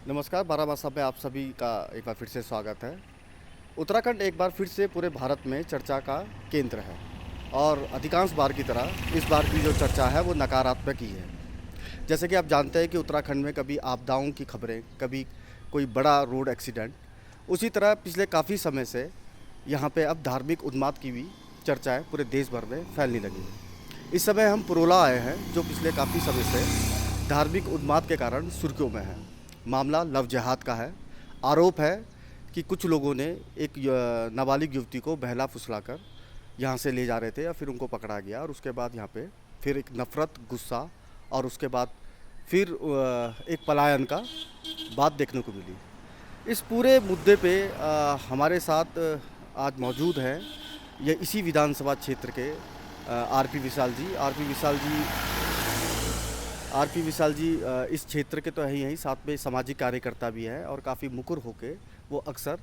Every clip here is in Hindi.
नमस्कार, बारामासा में आप सभी का एक बार फिर से स्वागत है। उत्तराखंड एक बार फिर से पूरे भारत में चर्चा का केंद्र है और अधिकांश बार की तरह इस बार की जो चर्चा है वो नकारात्मक ही है। जैसे कि आप जानते हैं कि उत्तराखंड में कभी आपदाओं की खबरें, कभी कोई बड़ा रोड एक्सीडेंट, उसी तरह पिछले काफ़ी समय से यहाँ पे अब धार्मिक उन्माद की भी चर्चाएँ पूरे देश भर में फैलने लगी हैं। इस समय हम पुरोला आए हैं जो पिछले काफ़ी समय से धार्मिक उन्माद के कारण सुर्खियों में है। मामला लव जिहाद का है। आरोप है कि कुछ लोगों ने एक नाबालिग युवती को बहला फुसलाकर यहाँ से ले जा रहे थे या फिर उनको पकड़ा गया और उसके बाद यहाँ पे फिर एक नफ़रत, गुस्सा और उसके बाद फिर एक पलायन का बात देखने को मिली। इस पूरे मुद्दे पे हमारे साथ आज मौजूद हैं ये इसी विधानसभा क्षेत्र के आरपी विशाल जी। आरपी विशाल जी इस क्षेत्र के तो है ही, साथ में सामाजिक कार्यकर्ता भी हैं और काफ़ी मुखर होके वो अक्सर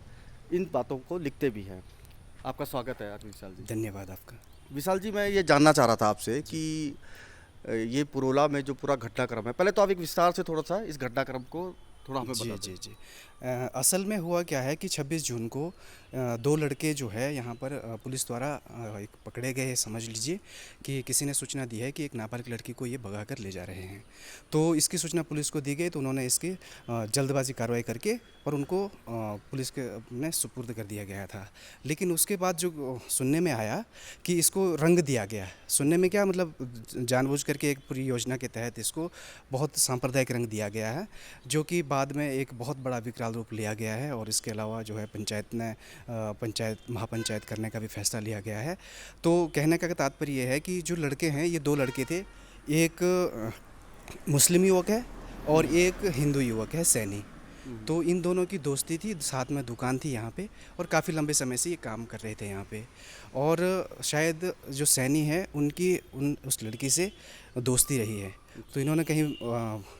इन बातों को लिखते भी हैं। आपका स्वागत है आरपी विशाल जी। धन्यवाद आपका। विशाल जी, मैं ये जानना चाह रहा था आपसे कि ये पुरोला में जो पूरा घटनाक्रम है, पहले तो आप एक विस्तार से थोड़ा सा इस घटनाक्रम को थोड़ा हमें बता जी, दें। जी, जी। असल में हुआ क्या है कि 26 जून को 2 लड़के जो है यहाँ पर पुलिस द्वारा एक पकड़े गए, समझ लीजिए कि किसी ने सूचना दी है कि एक नाबालिग लड़की को ये भगा कर ले जा रहे हैं। तो इसकी सूचना पुलिस को दी गई तो उन्होंने इसकी जल्दबाजी कार्रवाई करके और उनको पुलिस के ने सुपुर्द कर दिया गया था। लेकिन उसके बाद जो सुनने में आया कि इसको रंग दिया गया। सुनने में क्या मतलब, जानबूझ करके एक पूरी योजना के तहत इसको बहुत सांप्रदायिक रंग दिया गया है, जो कि बाद में एक बहुत बड़ा विकराल रूप लिया गया है। और इसके अलावा जो है पंचायत ने महापंचायत करने का भी फैसला लिया गया है। तो कहने का तात्पर्य ये है कि जो लड़के हैं, ये 2 लड़के थे। एक मुस्लिम युवक है और एक हिंदू युवक है, सैनी। तो इन दोनों की दोस्ती थी, साथ में दुकान थी यहाँ पे और काफ़ी लंबे समय से ये काम कर रहे थे यहाँ पे। और शायद जो सैनी है उनकी उस लड़की से दोस्ती रही है। तो इन्होंने कहीं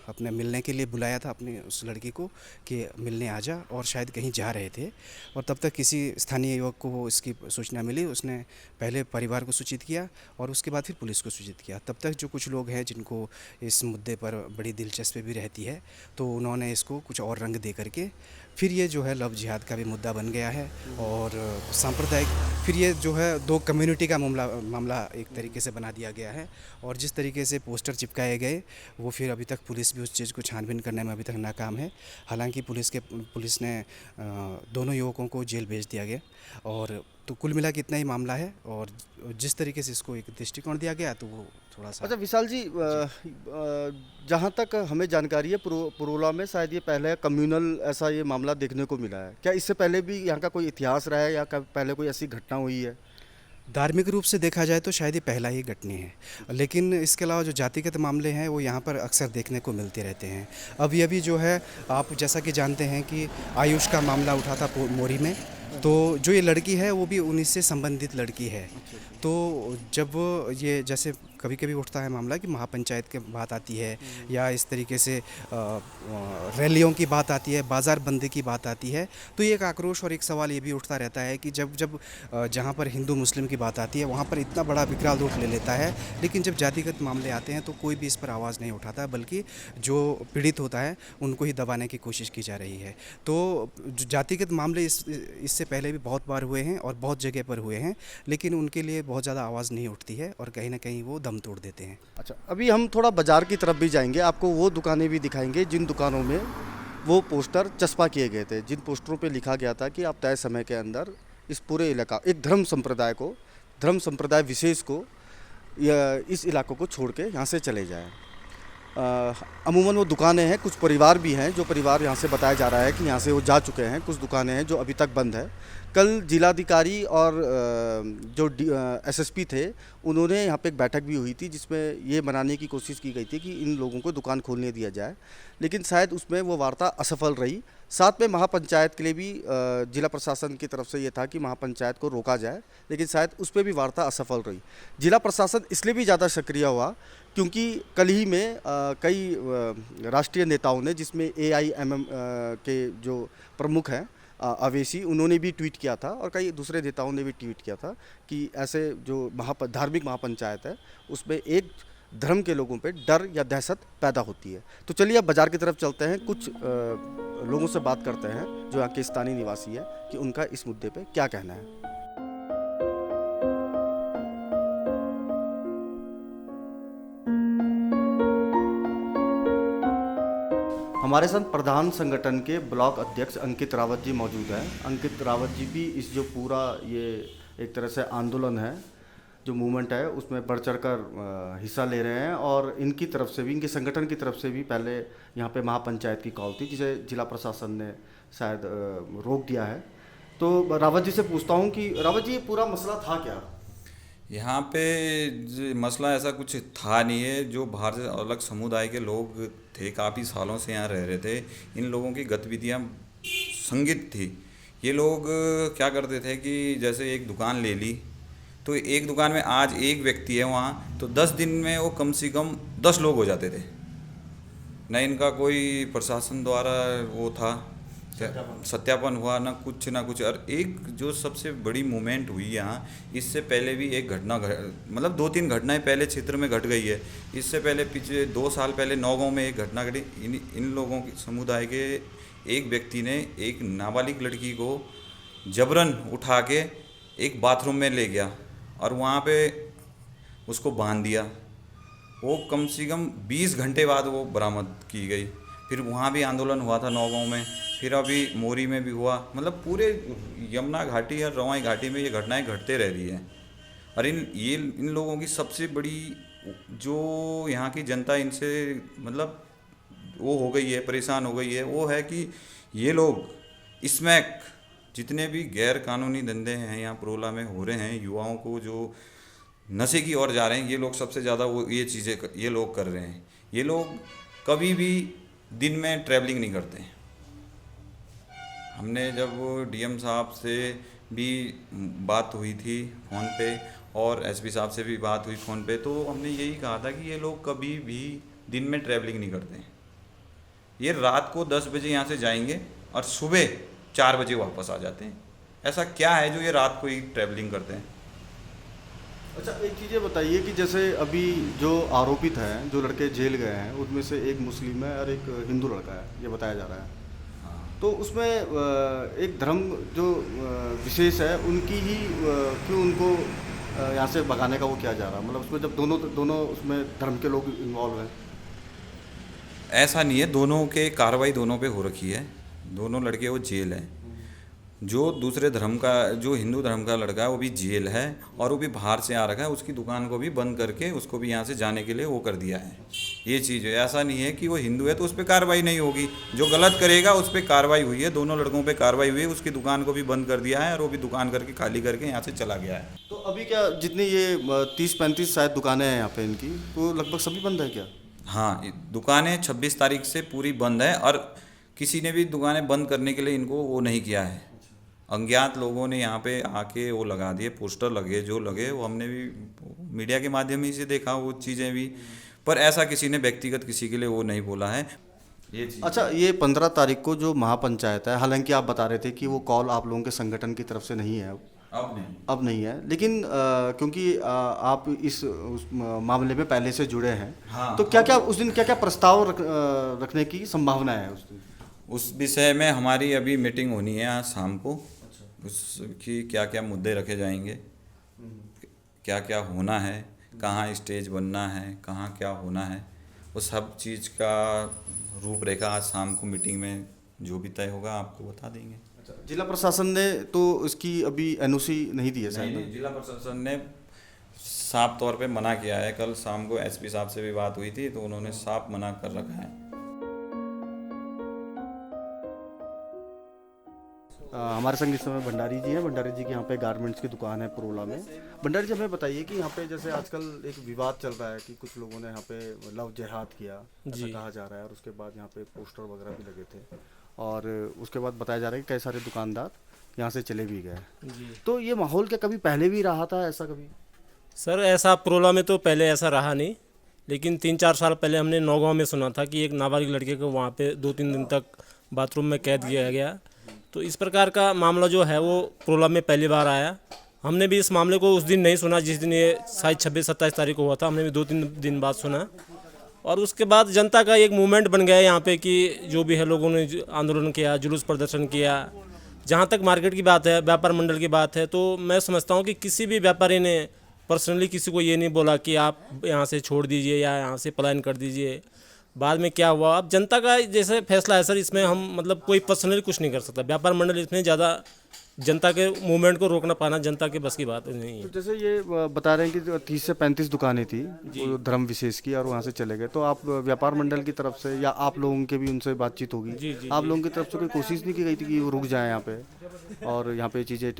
अपने मिलने के लिए बुलाया था अपनी उस लड़की को कि मिलने आ जा, और शायद कहीं जा रहे थे। और तब तक किसी स्थानीय युवक को वो इसकी सूचना मिली। उसने पहले परिवार को सूचित किया और उसके बाद फिर पुलिस को सूचित किया। तब तक जो कुछ लोग हैं जिनको इस मुद्दे पर बड़ी दिलचस्पी भी रहती है, तो उन्होंने इसको कुछ और रंग दे करके फिर ये जो है लव जिहाद का भी मुद्दा बन गया है। और सांप्रदायिक फिर ये जो है 2 कम्युनिटी का मामला एक तरीके से बना दिया गया है। और जिस तरीके से पोस्टर चिपकाए गए, वो फिर अभी तक पुलिस भी उस चीज़ को छानबीन करने में अभी तक नाकाम है। हालांकि पुलिस ने दोनों युवकों को जेल भेज दिया गया। और तो कुल मिला के इतना ही मामला है। और जिस तरीके से इसको एक दृष्टिकोण दिया गया तो वो थोड़ा सा। अच्छा विशाल जी, जी। जहाँ तक हमें जानकारी है पुरोला में शायद ये पहले कम्युनल ऐसा ये मामला देखने को मिला है। क्या इससे पहले भी यहाँ का कोई इतिहास रहा है या पहले कोई ऐसी घटना हुई है? धार्मिक रूप से देखा जाए तो शायद ये पहला ही घटनी है। लेकिन इसके अलावा जो जातिगत मामले हैं वो यहाँ पर अक्सर देखने को मिलते रहते हैं। अभी जो है, आप जैसा कि जानते हैं कि आयुष का मामला उठा था मोरी में। तो जो ये लड़की है वो भी उन्हीं से संबंधित लड़की है। अच्छा अच्छा। तो जब ये जैसे कभी कभी उठता है मामला कि महापंचायत की बात आती है, या इस तरीके से रैलियों की बात आती है, बाज़ार बंदी की बात आती है, तो ये एक आक्रोश और एक सवाल ये भी उठता रहता है कि जब जब जहाँ पर हिंदू मुस्लिम की बात आती है वहाँ पर इतना बड़ा विकराल रूप ले लेता है, लेकिन जब जातिगत मामले आते हैं तो कोई भी इस पर आवाज़ नहीं उठाता, बल्कि जो पीड़ित होता है उनको ही दबाने की कोशिश की जा रही है। तो जो जातिगत मामले इससे पहले भी बहुत बार हुए हैं और बहुत जगह पर हुए हैं, लेकिन उनके लिए बहुत ज़्यादा आवाज़ नहीं उठती है और कहीं ना कहीं वो दम तोड़ देते हैं। अच्छा, अभी हम थोड़ा बाजार की तरफ भी जाएंगे, आपको वो दुकानें भी दिखाएंगे जिन दुकानों में वो पोस्टर चस्पा किए गए थे, जिन पोस्टरों पे लिखा गया था कि आप तय समय के अंदर इस पूरे इलाका एक धर्म संप्रदाय विशेष को या इस इलाकों को छोड़ के यहाँ से चले जाएं। अमूमन वो दुकानें हैं, कुछ परिवार भी हैं जो परिवार यहाँ से बताया जा रहा है कि यहाँ से वो जा चुके हैं। कुछ दुकानें हैं जो अभी तक बंद है। कल जिलाधिकारी और जो एसएसपी थे, उन्होंने यहाँ पे एक बैठक भी हुई थी जिसमें ये मनाने की कोशिश की गई थी कि इन लोगों को दुकान खोलने दिया जाए, लेकिन शायद उसमें वो वार्ता असफल रही। साथ में महापंचायत के लिए भी जिला प्रशासन की तरफ से ये था कि महापंचायत को रोका जाए, लेकिन शायद उस पर भी वार्ता असफल रही। जिला प्रशासन इसलिए भी ज़्यादा सक्रिय हुआ क्योंकि कल ही में कई राष्ट्रीय नेताओं ने, जिसमें AIMM के जो प्रमुख हैं अवेशी, उन्होंने भी ट्वीट किया था और कई दूसरे नेताओं ने भी ट्वीट किया था कि ऐसे जो धार्मिक महापंचायत है उसमें एक धर्म के लोगों पे डर या दहशत पैदा होती है। तो चलिए अब बाज़ार की तरफ चलते हैं। कुछ लोगों से बात करते हैं जो यहाँ के स्थानीय निवासी है कि उनका इस मुद्दे पे क्या कहना है। हमारे साथ प्रधान संगठन के ब्लॉक अध्यक्ष अंकित रावत जी मौजूद हैं। अंकित रावत जी भी इस जो पूरा ये एक तरह से आंदोलन है, जो मूवमेंट है, उसमें बढ़ चढ़ कर हिस्सा ले रहे हैं और इनकी तरफ से भी, इनके संगठन की तरफ से भी पहले यहाँ पे महापंचायत की कॉल थी जिसे जिला प्रशासन ने शायद रोक दिया है। तो रावत जी से पूछता हूँ कि रावत जी, ये पूरा मसला था क्या? यहाँ पे मसला ऐसा कुछ था नहीं है। जो बाहर से अलग समुदाय के लोग थे, काफ़ी सालों से यहाँ रह रहे थे, इन लोगों की गतिविधियाँ संगीत थी। ये लोग क्या करते थे कि जैसे एक दुकान ले ली तो एक दुकान में आज एक व्यक्ति है वहाँ, तो 10 दिन में वो कम से कम 10 लोग हो जाते थे। न इनका कोई प्रशासन द्वारा वो था सत्यापन हुआ, ना कुछ। और एक जो सबसे बड़ी मूवमेंट हुई यहाँ, इससे पहले भी एक घटना मतलब 2-3 घटनाएं पहले क्षेत्र में घट गई है। इससे पहले पिछले 2 साल पहले नौगांव में एक घटना घटी। इन लोगों की समुदाय के एक व्यक्ति ने एक नाबालिग लड़की को जबरन उठा के एक बाथरूम में ले गया और वहाँ पे उसको बांध दिया। वो कम से कम 20 घंटे बाद वो बरामद की गई। फिर वहाँ भी आंदोलन हुआ था नौगांव में, फिर अभी मोरी में भी हुआ। मतलब पूरे यमुना घाटी और रवाई घाटी में ये घटनाएं घटते रह रही हैं। और इन लोगों की सबसे बड़ी जो यहाँ की जनता इनसे मतलब वो हो गई है, परेशान हो गई है, वो है कि ये लोग इसमें जितने भी गैर कानूनी धंधे हैं यहाँ पुरोला में हो रहे हैं, युवाओं को जो नशे की ओर जा रहे हैं, ये लोग सबसे ज़्यादा वो ये चीज़ें ये लोग कर रहे हैं। ये लोग कभी भी दिन में ट्रैवलिंग नहीं करते। हमने जब डीएम साहब से भी बात हुई थी फ़ोन पे और एसपी साहब से भी बात हुई फ़ोन पे, तो हमने यही कहा था कि ये लोग कभी भी दिन में ट्रैवलिंग नहीं करते। ये रात को 10 बजे यहाँ से जाएंगे और सुबह 4 बजे वापस आ जाते हैं। ऐसा क्या है जो ये रात को ही ट्रैवलिंग करते हैं? अच्छा, एक चीज़ ये बताइए कि जैसे अभी जो आरोपित हैं, जो लड़के जेल गए हैं, उनमें से एक मुस्लिम है और एक हिंदू लड़का है, ये बताया जा रहा है। तो उसमें एक धर्म जो विशेष है, उनकी ही क्यों उनको यहाँ से भगाने का वो किया जा रहा है? मतलब उसमें जब दोनों उसमें धर्म के लोग इन्वॉल्व हैं। ऐसा नहीं है, दोनों के कार्रवाई दोनों पे हो रखी है। दोनों लड़के वो जेल है। जो दूसरे धर्म का, जो हिंदू धर्म का लड़का है, वो भी जेल है और वो भी बाहर से आ रखा है। उसकी दुकान को भी बंद करके उसको भी यहाँ से जाने के लिए वो कर दिया है। ये चीज़ है। ऐसा नहीं है कि वो हिंदू है तो उस पर कार्रवाई नहीं होगी। जो गलत करेगा उस पर कार्रवाई हुई है। दोनों लड़कों पे कार्रवाई हुई है। उसकी दुकान को भी बंद कर दिया है और वो भी दुकान करके खाली करके यहाँ से चला गया है। तो अभी क्या जितनी ये 30-35 शायद दुकानें हैं यहाँ पे इनकी, तो लगभग सभी बंद है क्या? हाँ, दुकानें 26 तारीख से पूरी बंद है और किसी ने भी दुकानें बंद करने के लिए इनको वो नहीं किया है। अज्ञात लोगों ने यहाँ पे आके वो लगा दिए, पोस्टर लगे, जो लगे वो हमने भी मीडिया के माध्यम ही से देखा वो चीज़ें भी, पर ऐसा किसी ने व्यक्तिगत किसी के लिए वो नहीं बोला है ये चीज़। अच्छा, ये 15 तारीख को जो महापंचायत है, हालांकि आप बता रहे थे कि वो कॉल आप लोगों के संगठन की तरफ से नहीं है, अब नहीं है, लेकिन क्योंकि आप उस मामले में पहले से जुड़े हैं। हाँ, तो क्या क्या उस दिन क्या क्या प्रस्ताव रखने की संभावना है उस दिन? उस विषय में हमारी अभी मीटिंग होनी है आज शाम को। उसकी क्या क्या मुद्दे रखे जाएंगे, क्या क्या होना है, कहाँ स्टेज बनना है, कहाँ क्या होना है, वो सब चीज़ का रूपरेखा आज शाम को मीटिंग में जो भी तय होगा आपको बता देंगे। अच्छा, जिला प्रशासन ने तो इसकी अभी एनओसी नहीं दी है शायद? नहीं, जिला प्रशासन ने साफ तौर पे मना किया है। कल शाम को एसपी साहब से भी बात हुई थी तो उन्होंने साफ मना कर रखा है। हमारे संग इस समय भंडारी जी हैं। भंडारी जी की यहाँ पे गारमेंट्स की दुकान है पुरोला में। भंडारी जी, हमें बताइए कि यहाँ पे जैसे आजकल एक विवाद चल रहा है कि कुछ लोगों ने यहाँ पे लव जिहाद किया, ऐसा कहा जा रहा है, और उसके बाद यहाँ पे पोस्टर वगैरह भी लगे थे और उसके बाद बताया जा रहा है कि कई सारे दुकानदार यहाँ से चले भी गए। तो ये माहौल क्या कभी पहले भी रहा था ऐसा कभी? सर, ऐसा पुरोला में तो पहले ऐसा रहा नहीं, लेकिन 3-4 साल पहले हमने नौगांव में सुना था कि एक नाबालिग लड़के को वहाँ पे 2-3 दिन तक बाथरूम में कैद किया गया। तो इस प्रकार का मामला जो है वो पुरोला में पहली बार आया। हमने भी इस मामले को उस दिन नहीं सुना जिस दिन ये शायद 26-27 तारीख को हुआ था। हमने भी 2-3 दिन बाद सुना। और उसके बाद जनता का एक मूवमेंट बन गया यहाँ पे कि जो भी है लोगों ने आंदोलन किया, जुलूस प्रदर्शन किया। जहाँ तक मार्केट की बात है, व्यापार मंडल की बात है, तो मैं समझता हूँ कि किसी भी व्यापारी ने पर्सनली किसी को ये नहीं बोला कि आप यहाँ से छोड़ दीजिए या यहाँ से पलायन कर दीजिए। बाद में क्या हुआ, अब जनता का जैसे फैसला है सर, इसमें हम मतलब कोई पर्सनली कुछ नहीं कर सकता। व्यापार मंडल इसमें ज़्यादा जनता के मूवमेंट को रोकना पाना जनता के बस की बात नहीं है। तो जैसे ये बता रहे हैं कि 30 से 35 दुकानें थी वो धर्म विशेष की, और वहाँ से चले गए, तो आप व्यापार मंडल की तरफ से या आप लोगों के भी उनसे बातचीत होगी? जी, आप लोगों की तरफ से कोई कोशिश नहीं की गई थी कि वो रुक जाए यहाँ पे और यहाँ पे चीज़ें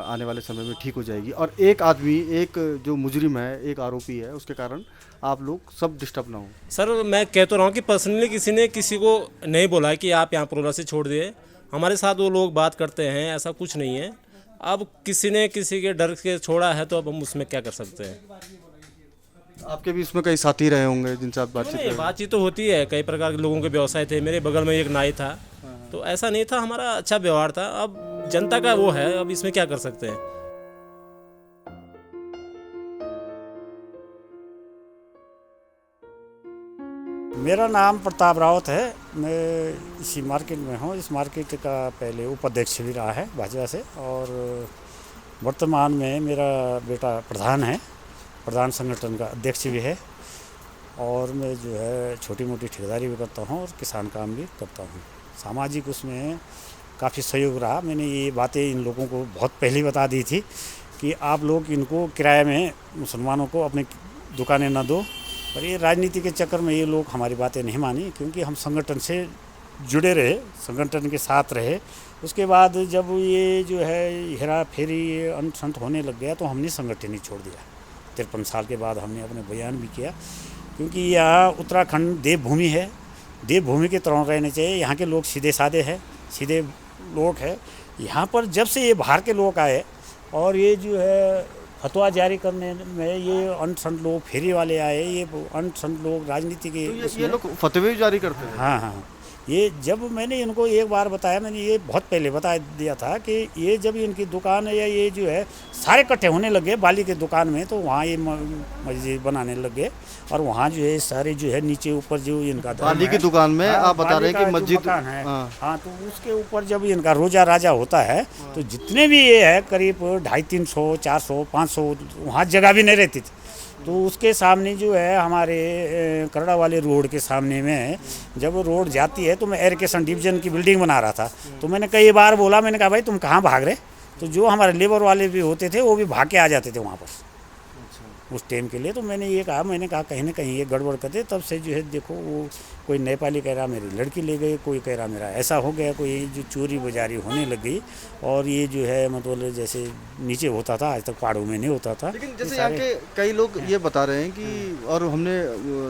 आने वाले समय में ठीक हो जाएगी? और एक आदमी, एक जो मुजरिम है, एक आरोपी है, उसके कारण आप लोग सब डिस्टर्ब ना हो? सर मैं कह तो रहा हूँ कि पर्सनली किसी ने किसी को नहीं बोला कि आप यहाँ प्रोला से छोड़ दिए। हमारे साथ वो लोग बात करते हैं, ऐसा कुछ नहीं है। अब किसी ने किसी के डर के छोड़ा है तो अब हम उसमें क्या कर सकते हैं। आपके भी इसमें कई साथी रहे होंगे जिनसे आप बातचीत नहीं, बातचीत तो होती है, कई प्रकार के लोगों के व्यवसाय थे। मेरे बगल में एक नाई था, तो ऐसा नहीं था, हमारा अच्छा व्यवहार था। अब जनता का वो है, अब इसमें क्या कर सकते हैं। मेरा नाम प्रताप रावत है। मैं इसी मार्केट में हूँ। इस मार्केट का पहले उपाध्यक्ष भी रहा है भाजपा से, और वर्तमान में मेरा बेटा प्रधान है, प्रधान संगठन का अध्यक्ष भी है। और मैं जो है छोटी मोटी ठेकेदारी भी करता हूँ और किसान काम भी करता हूँ। सामाजिक उसमें काफ़ी सहयोग रहा। मैंने ये बातें इन लोगों को बहुत पहले बता दी थी कि आप लोग इनको किराए में, मुसलमानों को अपनी दुकानें न दो। पर ये राजनीति के चक्कर में ये लोग हमारी बातें नहीं मानी, क्योंकि हम संगठन से जुड़े रहे, संगठन के साथ रहे। उसके बाद जब ये जो है हेरा फेरी अनशन होने लग गया तो हमने संगठन ही छोड़ दिया। 53 साल के बाद हमने अपने बयान भी किया, क्योंकि यह उत्तराखंड देवभूमि है, देवभूमि के तरह रहने चाहिए। यहाँ के लोग सीधे साधे हैं, सीधे लोग हैं। यहाँ पर जब से ये बाहर के लोग आए और ये जो है फतवा जारी करने में ये अनशन लोग, फेरी वाले आए, ये अनशन लोग राजनीति के तो ये लोग फतवे भी जारी करते हैं? हाँ हाँ। ये जब मैंने इनको एक बार बताया, मैंने ये बहुत पहले बता दिया था कि ये जब इनकी दुकान है या ये जो है सारे इकट्ठे होने लगे बाली के दुकान में, तो वहाँ ये मस्जिद बनाने लगे। और वहाँ जो है सारे जो है नीचे ऊपर जो इनका बाली की दुकान में आप बता रहे हैं कि मस्जिद है। हाँ, तो उसके ऊपर जब इनका रोजा राजा होता है तो जितने भी ये है करीब 250, 300, 400, 500, वहाँ जगह भी नहीं रहती थी। तो उसके सामने जो है हमारे करड़ा वाले रोड के सामने में जब रोड जाती है तो मैं एरिगेशन डिवीजन की बिल्डिंग बना रहा था। तो मैंने कई बार बोला, मैंने कहा भाई तुम कहाँ भाग रहे? तो जो हमारे लेबर वाले भी होते थे वो भी भाग के आ जाते थे वहाँ पर उस टाइम के लिए। तो मैंने ये कहा, मैंने कहा कहीं ना कहीं ये गड़बड़ कर दे। तब से जो है देखो, वो कोई नेपाली कह रहा मेरी लड़की ले गई, कोई कह रहा मेरा ऐसा हो गया, कोई जो चोरी बाजारी होने लग गई। और ये जो है मतलब जैसे नीचे होता था, आज तक पहाड़ों में नहीं होता था। लेकिन जैसे यहाँ के कई लोग ये बता रहे हैं कि, और हमने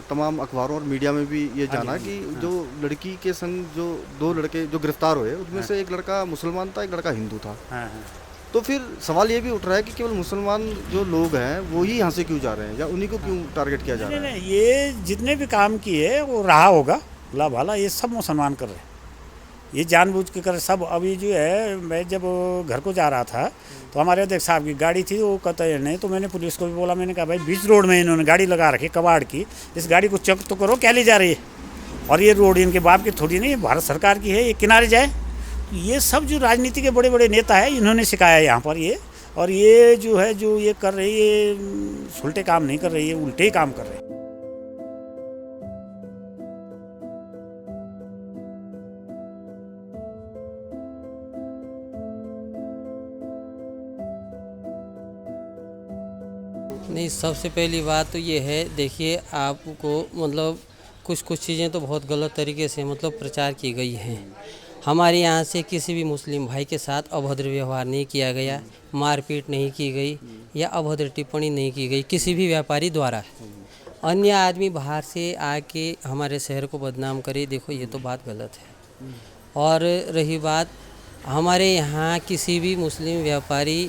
तमाम अखबारों और मीडिया में भी ये जाना कि जो लड़की के संग जो 2 लड़के जो गिरफ्तार हुए, उनमें से एक लड़का मुसलमान था, एक लड़का हिंदू था। तो फिर सवाल ये भी उठ रहा है कि केवल मुसलमान जो लोग हैं वो ही यहाँ से क्यों जा रहे हैं, या उन्हीं को क्यों टारगेट किया जा रहा है? नहीं, ये जितने भी काम किए वो रहा होगा भला भाला, ये सब मुसलमान कर रहे हैं, ये जानबूझ के कर सब। अभी जो है मैं जब घर को जा रहा था तो हमारे अध्यक्ष साहब की गाड़ी थी, वो कहते नहीं, तो मैंने पुलिस को भी बोला, मैंने कहा भाई बीच रोड में इन्होंने गाड़ी लगा रखी कबाड़ की, इस गाड़ी को चेक तो करो क्या ले जा रही है। और ये रोड इनके बाप की थोड़ी नहीं, भारत सरकार की है, ये किनारे जाए। ये सब जो राजनीति के बड़े बड़े नेता हैं इन्होंने सिखाया यहाँ पर ये। और ये जो है जो ये कर रही है, उल्टे काम नहीं कर रही है, उल्टे ही काम कर रहे हैं। नहीं, सबसे पहली बात तो ये है, देखिए आपको मतलब कुछ चीज़ें तो बहुत गलत तरीके से मतलब प्रचार की गई हैं। हमारे यहाँ से किसी भी मुस्लिम भाई के साथ अभद्र व्यवहार नहीं किया गया, मारपीट नहीं की गई या अभद्र टिप्पणी नहीं की गई किसी भी व्यापारी द्वारा। अन्य आदमी बाहर से आके हमारे शहर को बदनाम करे, देखो ये तो बात गलत है। और रही बात, हमारे यहाँ किसी भी मुस्लिम व्यापारी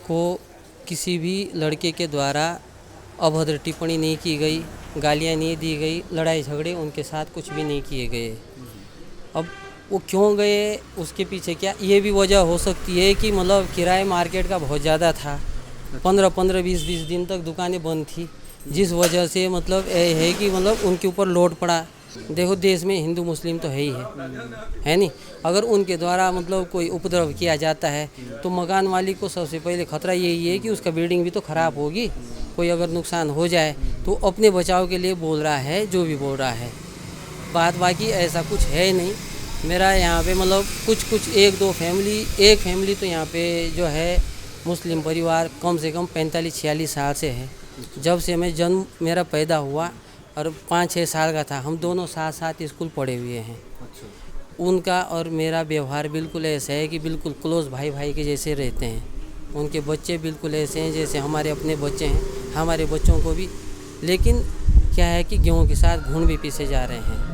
को किसी भी लड़के के द्वारा अभद्र टिप्पणी नहीं की गई, गालियाँ नहीं दी गई, लड़ाई झगड़े उनके साथ कुछ भी नहीं किए गए। अब वो क्यों गए, उसके पीछे क्या ये भी वजह हो सकती है कि मतलब किराए मार्केट का बहुत ज़्यादा था, 15-20 दिन तक दुकानें बंद थी, जिस वजह से मतलब ये है कि मतलब उनके ऊपर लोड पड़ा। देखो देश में हिंदू मुस्लिम तो है नहीं। अगर उनके द्वारा मतलब कोई उपद्रव किया जाता है तो मकान मालिक को सबसे पहले खतरा यही है कि उसका बिल्डिंग भी तो ख़राब होगी। कोई अगर नुकसान हो जाए तो अपने बचाव के लिए बोल रहा है जो भी बोल रहा है। बात बाकी ऐसा कुछ है नहीं। मेरा यहाँ पे मतलब कुछ एक फैमिली तो यहाँ पे जो है मुस्लिम परिवार कम से कम 45-46 साल से है। जब से मैं जन्म मेरा पैदा हुआ और 5-6 साल का था, हम दोनों साथ साथ स्कूल पढ़े हुए हैं। उनका और मेरा व्यवहार बिल्कुल ऐसा है कि बिल्कुल क्लोज भाई के जैसे रहते हैं। उनके बच्चे बिल्कुल ऐसे हैं जैसे हमारे अपने बच्चे हैं, हमारे बच्चों को भी। लेकिन क्या है कि गेहूं के साथ घुन भी पीसे जा रहे हैं।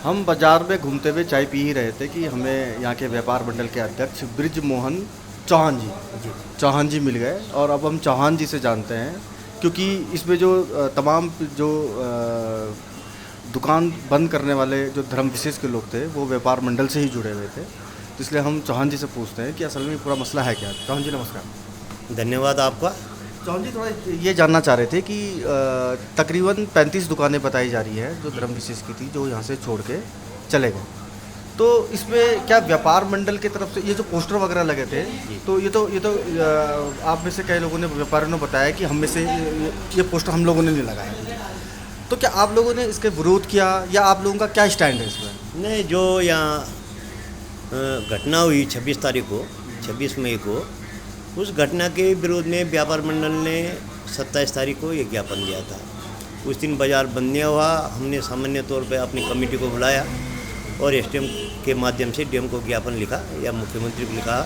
हम बाजार में घूमते हुए चाय पी ही रहे थे कि हमें यहाँ के व्यापार मंडल के अध्यक्ष ब्रिज मोहन चौहान जी मिल गए। और अब हम चौहान जी से जानते हैं, क्योंकि इसमें जो तमाम जो दुकान बंद करने वाले जो धर्म विशेष के लोग थे वो व्यापार मंडल से ही जुड़े हुए थे। तो इसलिए हम चौहान जी से पूछते हैं कि असल में पूरा मसला है क्या। चौहान जी नमस्कार। धन्यवाद आपका। चौहान जी थोड़ा ये जानना चाह रहे थे कि तकरीबन 35 दुकानें बताई जा रही है जो धर्म विशेष की थी, जो यहाँ से छोड़ के चले गए। तो इसमें क्या व्यापार मंडल की तरफ से ये जो पोस्टर वगैरह लगे थे, तो ये तो आप में से कई लोगों ने, व्यापारियों ने बताया कि हम में से ये पोस्टर हम लोगों ने नहीं लगाए। तो क्या आप लोगों ने इसके विरोध किया या आप लोगों का क्या स्टैंड है इसमें? नहीं, जो यहाँ घटना हुई 26 तारीख को, 26 मई को, उस घटना के विरोध में व्यापार मंडल ने 27 तारीख को ये ज्ञापन दिया था। उस दिन बाज़ार बंद नहीं हुआ। हमने सामान्य तौर पे अपनी कमेटी को बुलाया और एसडीएम के माध्यम से डीएम को ज्ञापन लिखा या मुख्यमंत्री को लिखा,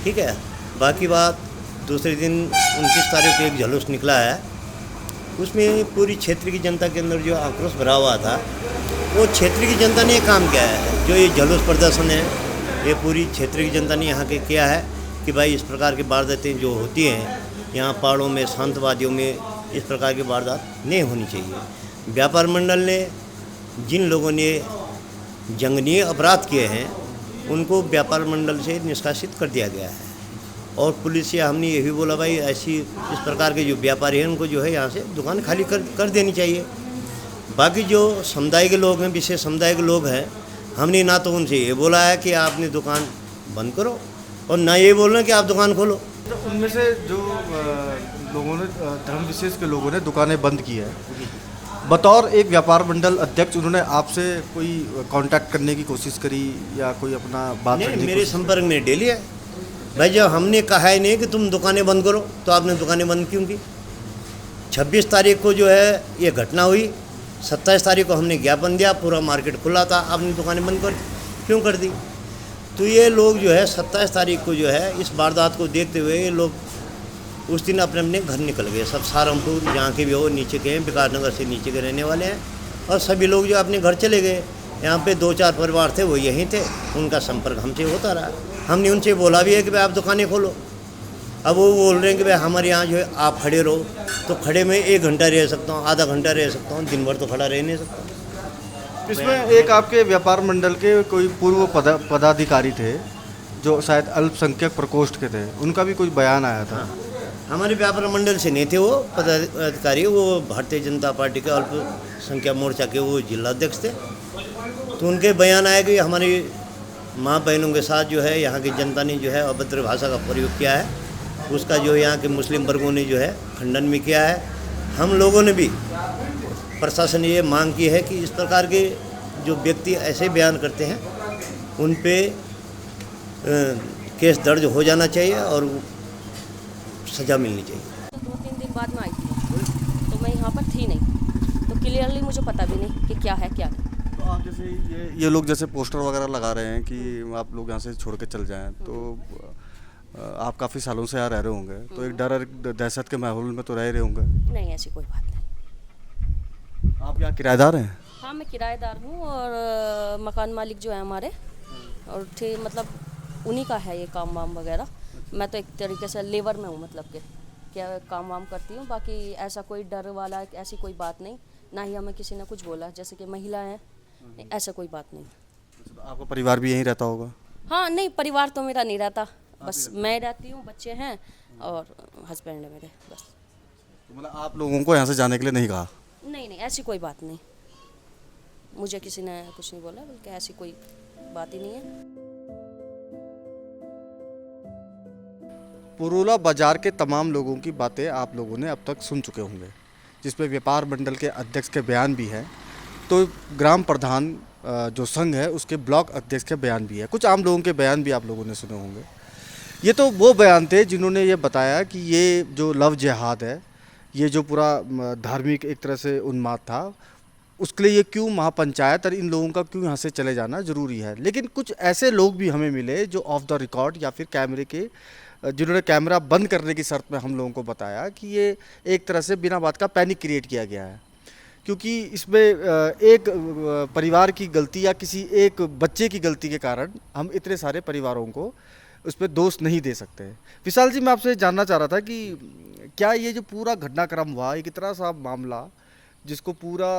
ठीक है। बाकी बात दूसरे दिन 29 तारीख को एक जुलूस निकला है। उसमें पूरी क्षेत्र की जनता के अंदर जो आक्रोश भरा हुआ था, वो क्षेत्र की जनता ने काम किया है। जो ये जुलूस प्रदर्शन है, ये पूरी क्षेत्र की जनता ने यहाँ के किया है कि भाई इस प्रकार की वारदातें जो होती हैं यहाँ पहाड़ों में, शांतवादियों में, इस प्रकार की वारदात नहीं होनी चाहिए। व्यापार मंडल ने जिन लोगों ने जंगनीय अपराध किए हैं उनको व्यापार मंडल से निष्कासित कर दिया गया है। और पुलिस से हमने ये भी बोला भाई ऐसी इस प्रकार के जो व्यापारी हैं उनको जो है यहाँ से दुकान खाली कर देनी चाहिए। बाकी जो समुदाय के लोग हैं, विशेष समुदाय के लोग हैं, हमने ना तो उनसे ये बोला है कि आप अपनी दुकान बंद करो और ना ये बोल रहे हैं कि आप दुकान खोलो। तो उनमें से जो लोगों ने, धर्म विशेष के लोगों ने दुकानें बंद की है, बतौर एक व्यापार मंडल अध्यक्ष उन्होंने आपसे कोई कांटेक्ट करने की कोशिश करी या कोई अपना बात करने की मेरे संपर्क में डेली है भाई। जब हमने कहा ही नहीं कि तुम दुकानें बंद करो तो आपने दुकानें बंद क्यों की? 26 तारीख को जो है ये घटना हुई, 27 तारीख को हमने ज्ञापन दिया, पूरा मार्केट खुला था, आपने दुकानें बंद क्यों कर दी? तो ये लोग जो है 27 तारीख को जो है इस वारदात को देखते हुए ये लोग उस दिन अपने अपने घर निकल गए। सब सहारनपुर जहाँ के भी हो, नीचे के हैं, विकास नगर से नीचे के रहने वाले हैं, और सभी लोग जो अपने घर चले गए। यहाँ पे 2-4 परिवार थे वो यहीं थे, उनका संपर्क हमसे होता रहा। हमने उनसे बोला भी है कि भाई आप दुकानें खोलो। अब वो बोल रहे हैं कि भाई हमारे यहाँ जो है आप खड़े रहो। तो खड़े में 1 घंटा रह सकता हूँ, आधा घंटा रह सकता हूँ, दिन भर तो खड़ा रह नहीं सकता। इसमें एक आपके व्यापार मंडल के कोई पूर्व पदाधिकारी थे जो शायद अल्पसंख्यक प्रकोष्ठ के थे, उनका भी कोई बयान आया था। हमारे व्यापार मंडल से नहीं थे वो पदाधिकारी, वो भारतीय जनता पार्टी के अल्पसंख्यक मोर्चा के वो जिला अध्यक्ष थे। तो उनके बयान आया कि हमारी माँ बहनों के साथ जो है यहाँ की जनता ने जो है अभद्र भाषा का प्रयोग किया है, उसका जो यहाँ के मुस्लिम वर्गों ने जो है खंडन भी किया है। हम लोगों ने भी प्रशासन ने ये मांग की है कि इस प्रकार के जो व्यक्ति ऐसे बयान करते हैं उन पे केस दर्ज हो जाना चाहिए और सज़ा मिलनी चाहिए। तो 2-3 दिन बाद में आई थी तो मैं यहाँ पर थी नहीं, तो क्लियरली मुझे पता भी नहीं कि क्या है क्या नहीं। तो आप जैसे ये लोग जैसे पोस्टर वगैरह लगा रहे हैं कि आप लोग यहाँ से छोड़ के चल जाएं, तो आप काफ़ी सालों से यहाँ रह रहे होंगे, तो एक डर दहशत के माहौल में तो रह रहे होंगे। नहीं, ऐसी कोई बात नहीं। आप यहाँ किराएदार हैं? हाँ, मैं किराएदार हूँ और मकान मालिक जो है हमारे, और ठीक मतलब उन्हीं का है ये काम वाम वगैरह। मैं तो एक तरीके से लेबर में हूँ, मतलब कि क्या काम वाम करती हूँ। बाकी ऐसा कोई डर वाला ऐसी कोई बात नहीं, ना ही हमें किसी ने कुछ बोला जैसे कि महिला है, ऐसा कोई बात नहीं। आपका परिवार भी यहीं रहता होगा? हाँ, नहीं परिवार तो मेरा नहीं रहता, बस मैं रहती हूँ, बच्चे हैं और हस्बैंड है मेरे, बस। तो मतलब आप लोगों को यहाँ से जाने के लिए नहीं कहा? नहीं नहीं, ऐसी कोई बात नहीं, मुझे किसी ने कुछ नहीं बोला, बल्कि ऐसी कोई बात ही नहीं है। पुरोला बाजार के तमाम लोगों की बातें आप लोगों ने अब तक सुन चुके होंगे, जिसमें व्यापार मंडल के अध्यक्ष के बयान भी हैं, तो ग्राम प्रधान जो संघ है उसके ब्लॉक अध्यक्ष के बयान भी है, कुछ आम लोगों के बयान भी आप लोगों ने सुने होंगे। ये तो वो बयान थे जिन्होंने ये बताया कि ये जो लव जिहाद है, ये जो पूरा धार्मिक एक तरह से उन्माद था, उसके लिए ये क्यों महापंचायत और इन लोगों का क्यों यहाँ से चले जाना ज़रूरी है। लेकिन कुछ ऐसे लोग भी हमें मिले जो ऑफ द रिकॉर्ड या फिर कैमरे के, जिन्होंने कैमरा बंद करने की शर्त में हम लोगों को बताया कि ये एक तरह से बिना बात का पैनिक क्रिएट किया गया है, क्योंकि इसमें एक परिवार की गलती या किसी एक बच्चे की गलती के कारण हम इतने सारे परिवारों को उस पर दोष नहीं दे सकते। विशाल जी, मैं आपसे जानना चाह रहा था कि क्या ये जो पूरा घटनाक्रम हुआ, एक इतना सा मामला जिसको पूरा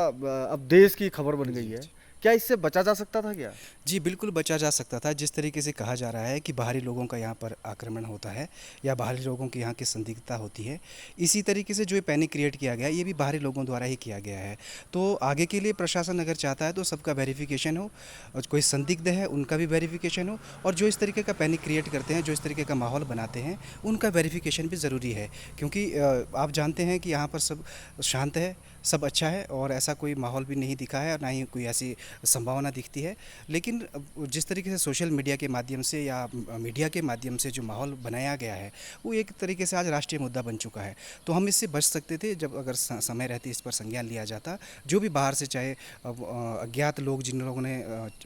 अब देश की खबर बन गई है, क्या इससे बचा जा सकता था क्या? जी बिल्कुल बचा जा सकता था। जिस तरीके से कहा जा रहा है कि बाहरी लोगों का यहाँ पर आक्रमण होता है या बाहरी लोगों की यहाँ की संदिग्धता होती है, इसी तरीके से जो ये पैनिक क्रिएट किया गया ये भी बाहरी लोगों द्वारा ही किया गया है। तो आगे के लिए प्रशासन अगर चाहता है तो सबका वेरिफिकेशन हो, और कोई संदिग्ध है उनका भी वेरिफिकेशन हो, और जो इस तरीके का पैनिक क्रिएट करते हैं, जो इस तरीके का माहौल बनाते हैं, उनका वेरिफिकेशन भी ज़रूरी है। क्योंकि आप जानते हैं कि यहाँ पर सब शांत है, सब अच्छा है और ऐसा कोई माहौल भी नहीं दिखा है और ना ही कोई ऐसी संभावना दिखती है। लेकिन जिस तरीके से सोशल मीडिया के माध्यम से या मीडिया के माध्यम से जो माहौल बनाया गया है वो एक तरीके से आज राष्ट्रीय मुद्दा बन चुका है। तो हम इससे बच सकते थे जब अगर समय रहते इस पर संज्ञान लिया जाता। जो भी बाहर से चाहे अज्ञात लोग जिन लोगों ने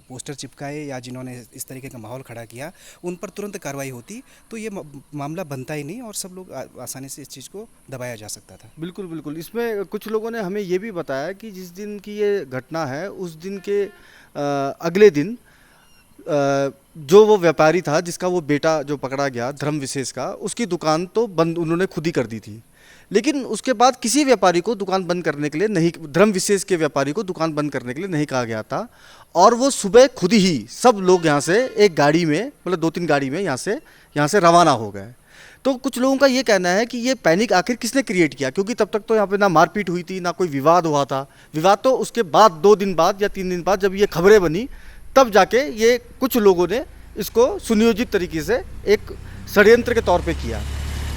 पोस्टर चिपकाए या जिन्होंने इस तरीके का माहौल खड़ा किया, उन पर तुरंत कार्रवाई होती तो ये मामला बनता ही नहीं और सब लोग आसानी से इस चीज़ को दबाया जा सकता था। बिल्कुल बिल्कुल। इसमें कुछ लोगों ने हमें ये भी बताया कि जिस दिन की ये घटना है उस दिन के अगले दिन जो वो व्यापारी था जिसका वो बेटा जो पकड़ा गया धर्म विशेष का, उसकी दुकान तो बंद उन्होंने खुद ही कर दी थी। लेकिन उसके बाद किसी व्यापारी को दुकान बंद करने के लिए नहीं, धर्म विशेष के व्यापारी को दुकान बंद करने के लिए नहीं कहा गया था। और वो सुबह खुद ही सब लोग यहाँ से एक गाड़ी में, मतलब 2-3 गाड़ी में यहाँ से रवाना हो गए। तो कुछ लोगों का ये कहना है कि ये पैनिक आखिर किसने क्रिएट किया, क्योंकि तब तक तो यहाँ पे ना मारपीट हुई थी ना कोई विवाद हुआ था। विवाद तो उसके बाद 2 दिन बाद या 3 दिन बाद जब ये खबरें बनी तब जाके ये कुछ लोगों ने इसको सुनियोजित तरीके से एक षड्यंत्र के तौर पे किया।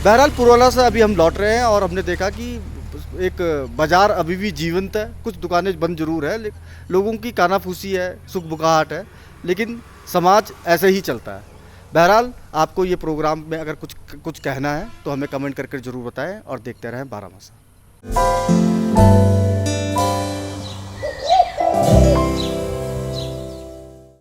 बहरहाल पुरोला से अभी हम लौट रहे हैं और हमने देखा कि एक बाज़ार अभी भी जीवंत है, कुछ दुकानें बंद जरूर है, लेकिन लोगों की कानाफूसी है, सुख बुकाहट है, लेकिन समाज ऐसे ही चलता है। बहरहाल आपको ये प्रोग्राम में अगर कुछ कहना है तो हमें कमेंट करके ज़रूर बताएं और देखते रहें बारहमासा।